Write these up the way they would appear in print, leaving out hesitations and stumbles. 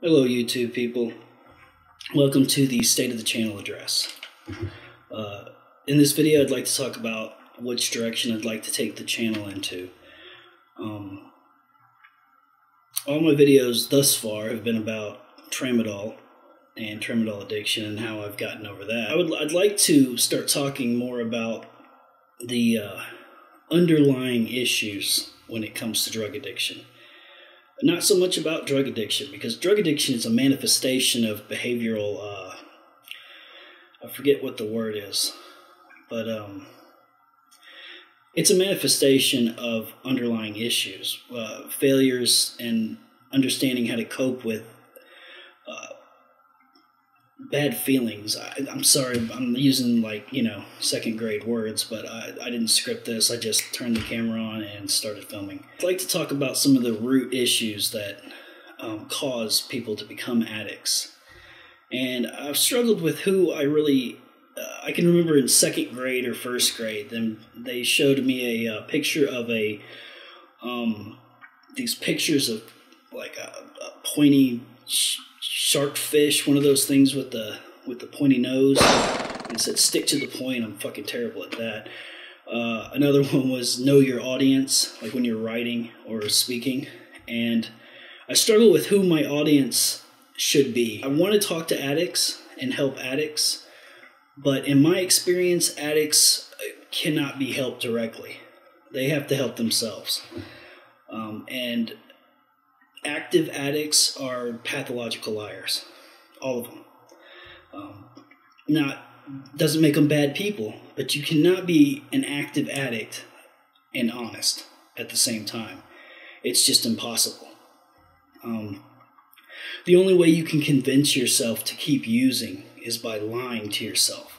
Hello, YouTube people. Welcome to the State of the Channel address. In this video, I'd like to talk about which direction I'd like to take the channel into. All my videos thus far have been about tramadol and tramadol addiction and how I've gotten over that. I'd like to start talking more about the underlying issues when it comes to drug addiction. Not so much about drug addiction, because drug addiction is a manifestation of behavioral, I forget what the word is, but it's a manifestation of underlying issues, failures in understanding how to cope with bad feelings. I'm sorry, I'm using second grade words, but I didn't script this. I just turned the camera on and started filming. I'd like to talk about some of the root issues that cause people to become addicts. And I've struggled with who I can remember in second grade or first grade, then they showed me a picture of these pictures of like a pointy shark fish, one of those things with the pointy nose. It said stick to the point. I'm fucking terrible at that. Another one was know your audience, like when you're writing or speaking. And I struggle with who my audience should be. I want to talk to addicts and help addicts, but in my experience, addicts cannot be helped directly. They have to help themselves. And active addicts are pathological liars. All of them. Doesn't make them bad people, but you cannot be an active addict and honest at the same time. It's just impossible. The only way you can convince yourself to keep using is by lying to yourself.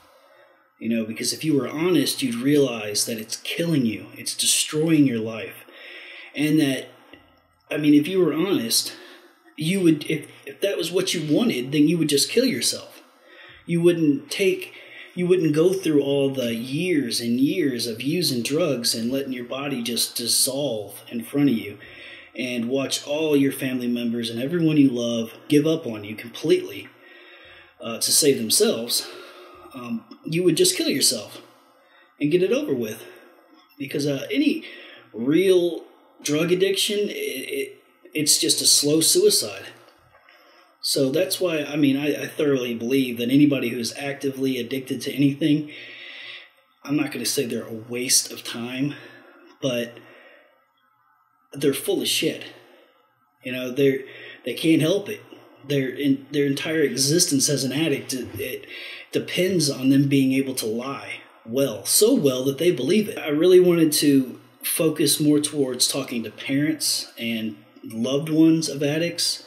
Because if you were honest, you'd realize that it's killing you. It's destroying your life. And that, if you were honest, you would, if that was what you wanted, then you would just kill yourself. You wouldn't go through all the years and years of using drugs and letting your body just dissolve in front of you and watch all your family members and everyone you love give up on you completely to save themselves. You would just kill yourself and get it over with. Because any real drug addiction, it's just a slow suicide. So that's why, I thoroughly believe that anybody who's actively addicted to anything, I'm not going to say they're a waste of time, but they're full of shit. They can't help it. Their entire existence as an addict, it depends on them being able to lie well, so well that they believe it. I really wanted to focus more towards talking to parents and loved ones of addicts,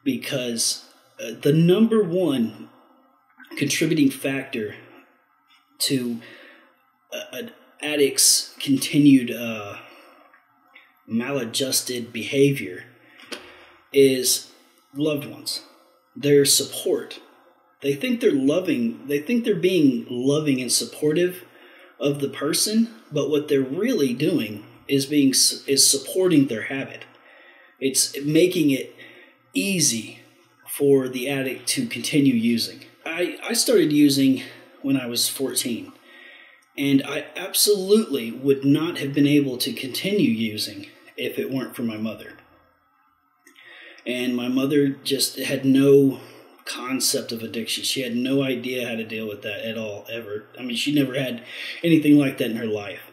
because the number one contributing factor to an addict's continued maladjusted behavior is loved ones, their support. They think they're loving, they think they're being loving and supportive of the person, but what they're really doing is supporting their habit. It's making it easy for the addict to continue using. I started using when I was 14, and I absolutely would not have been able to continue using if it weren't for my mother. And my mother just had no concept of addiction. She had no idea how to deal with that at all, ever. She never had anything like that in her life.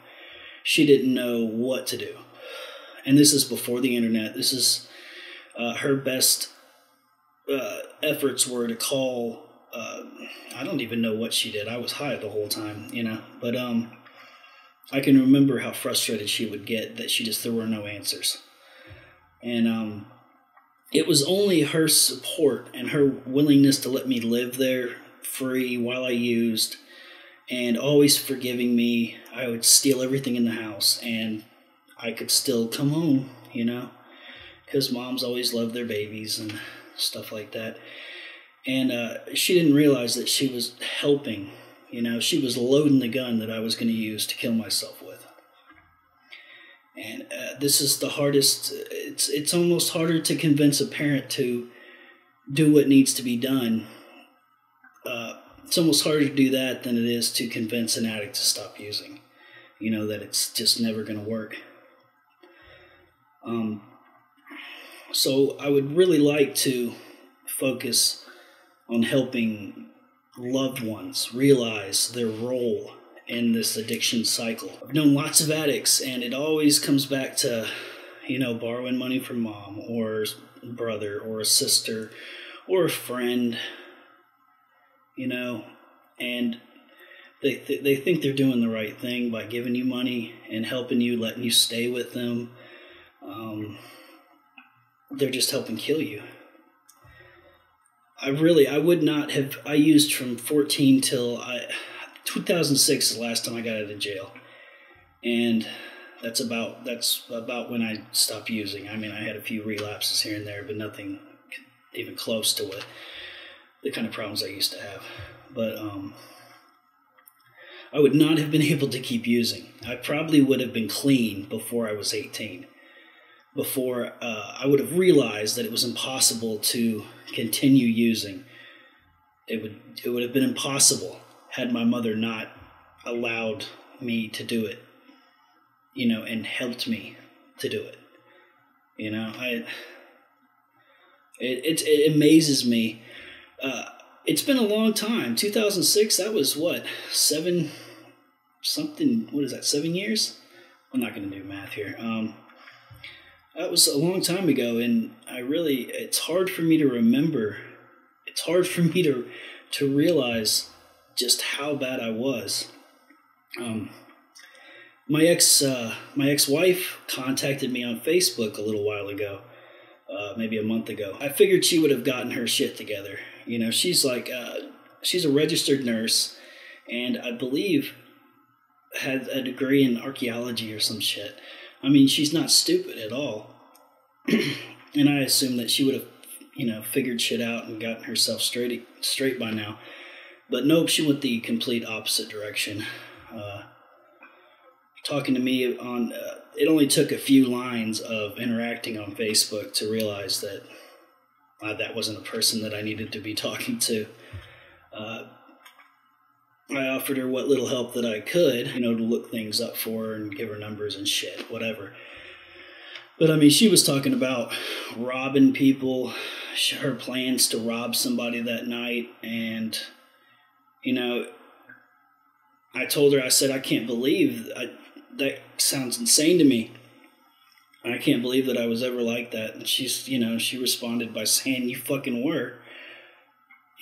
She didn't know what to do. And this is before the internet. This is her best efforts were to call. I don't even know what she did. I was high the whole time, But I can remember how frustrated she would get that there were no answers. And it was only her support and her willingness to let me live there free while I used, and always forgiving me. I would steal everything in the house, and I could still come home, because moms always love their babies and stuff like that. And she didn't realize that she was helping. She was loading the gun that I was going to use to kill myself with. And this is the hardest. It's almost harder to convince a parent to do what needs to be done. It's almost harder to do that than it is to convince an addict to stop using. That it's just never going to work. So I would really like to focus on helping loved ones realize their role in this addiction cycle. I've known lots of addicts, and it always comes back to, borrowing money from mom or brother or a sister or a friend, and they think they're doing the right thing by giving you money and helping you, letting you stay with them. They're just helping kill you. I would not have, I used from 14 till 2006 is the last time I got out of jail. And that's about when I stopped using. I mean, I had a few relapses here and there, but nothing even close to the kind of problems I used to have. But I would not have been able to keep using. I probably would have been clean before I was 18. Before I would have realized that it was impossible to continue using. It would have been impossible had my mother not allowed me to do it, and helped me to do it. It amazes me. It's been a long time. 2006, that was what, 7 years? I'm not going to do math here. That was a long time ago, and it's hard for me to remember. It's hard for me to realize just how bad I was. My ex-wife contacted me on Facebook a little while ago, maybe a month ago. I figured she would have gotten her shit together. She's she's a registered nurse, and I believe had a degree in archaeology or some shit. I mean, she's not stupid at all. And I assumed that she would have, figured shit out and gotten herself straight by now. But nope, she went the complete opposite direction. Talking to me on, it only took a few lines of interacting on Facebook to realize that that wasn't a person that I needed to be talking to. I offered her what little help that I could, to look things up for her and give her numbers and shit, whatever. But, I mean, she was talking about robbing people, her plans to rob somebody that night, and, I told her, I said, I can't believe, that sounds insane to me. I can't believe that I was ever like that. And she's, she responded by saying, you fucking were.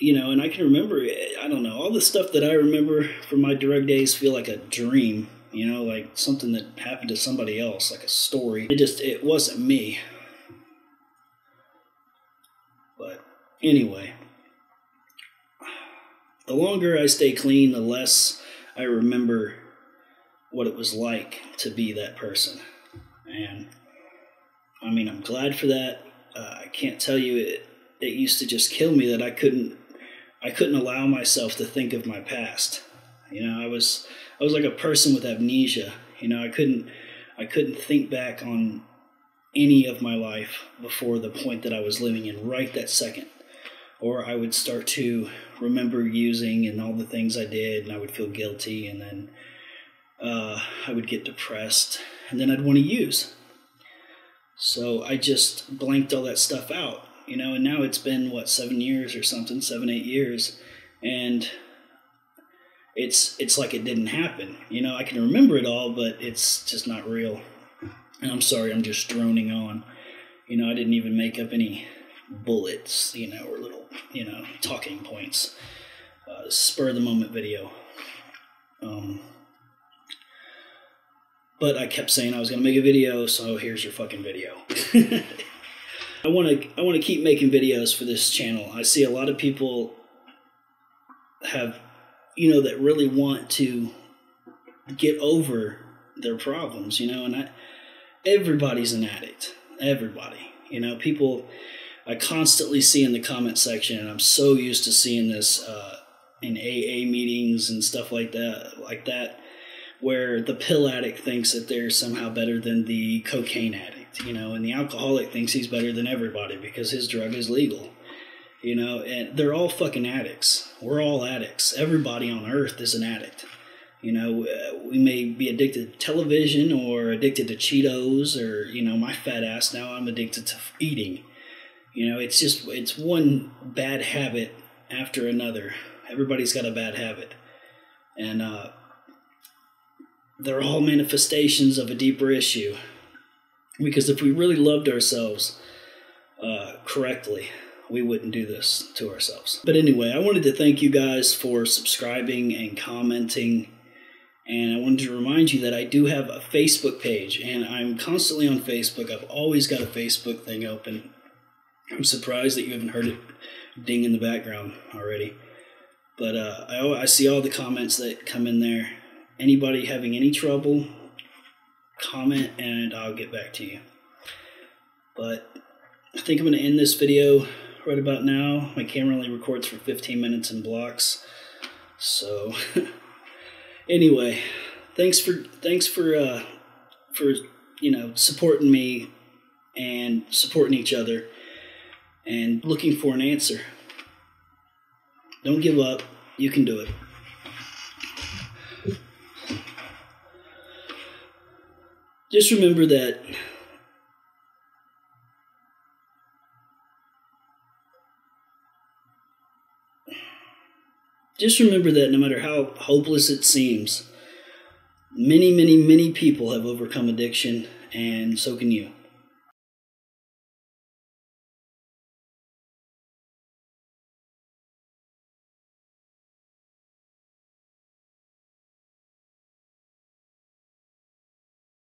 And I can remember, I don't know, all the stuff that I remember from my drug days feel like a dream, like something that happened to somebody else, like a story. It wasn't me. But anyway, the longer I stay clean, the less I remember what it was like to be that person. And I mean, I'm glad for that. I can't tell you, it used to just kill me that I couldn't allow myself to think of my past. I was like a person with amnesia. I couldn't think back on any of my life before the point that I was living in right that second. Or I would start to remember using and all the things I did, and I would feel guilty, and then I would get depressed, and then I'd want to use. So I just blanked all that stuff out, and now it's been, 7 years or something, 7, 8 years, and it's like it didn't happen. I can remember it all, but it's just not real. And I'm sorry, I'm just droning on. I didn't even make up any bullets, or little, talking points. Spur of the moment video. But I kept saying I was going to make a video, so here's your fucking video. I want to keep making videos for this channel. I see a lot of people have, that really want to get over their problems, and everybody's an addict. Everybody. People I constantly see in the comment section, and I'm so used to seeing this in AA meetings and stuff like that, where the pill addict thinks that they're somehow better than the cocaine addict, and the alcoholic thinks he's better than everybody because his drug is legal, and they're all fucking addicts. We're all addicts. Everybody on earth is an addict. We may be addicted to television or addicted to Cheetos or, my fat ass now, I'm addicted to eating. It's one bad habit after another. Everybody's got a bad habit. And they're all manifestations of a deeper issue. Because if we really loved ourselves correctly, we wouldn't do this to ourselves. But anyway, I wanted to thank you guys for subscribing and commenting. And I wanted to remind you that I do have a Facebook page, and I'm constantly on Facebook. I've always got a Facebook thing open. I'm surprised that you haven't heard it ding in the background already. But I see all the comments that come in there. Anybody having any trouble, comment and I'll get back to you. But I think I'm going to end this video right about now. My camera only records for 15 minutes in blocks. So... Anyway, thanks for supporting me and supporting each other and looking for an answer. Don't give up. You can do it. Just remember that no matter how hopeless it seems, many, many, many people have overcome addiction, and so can you.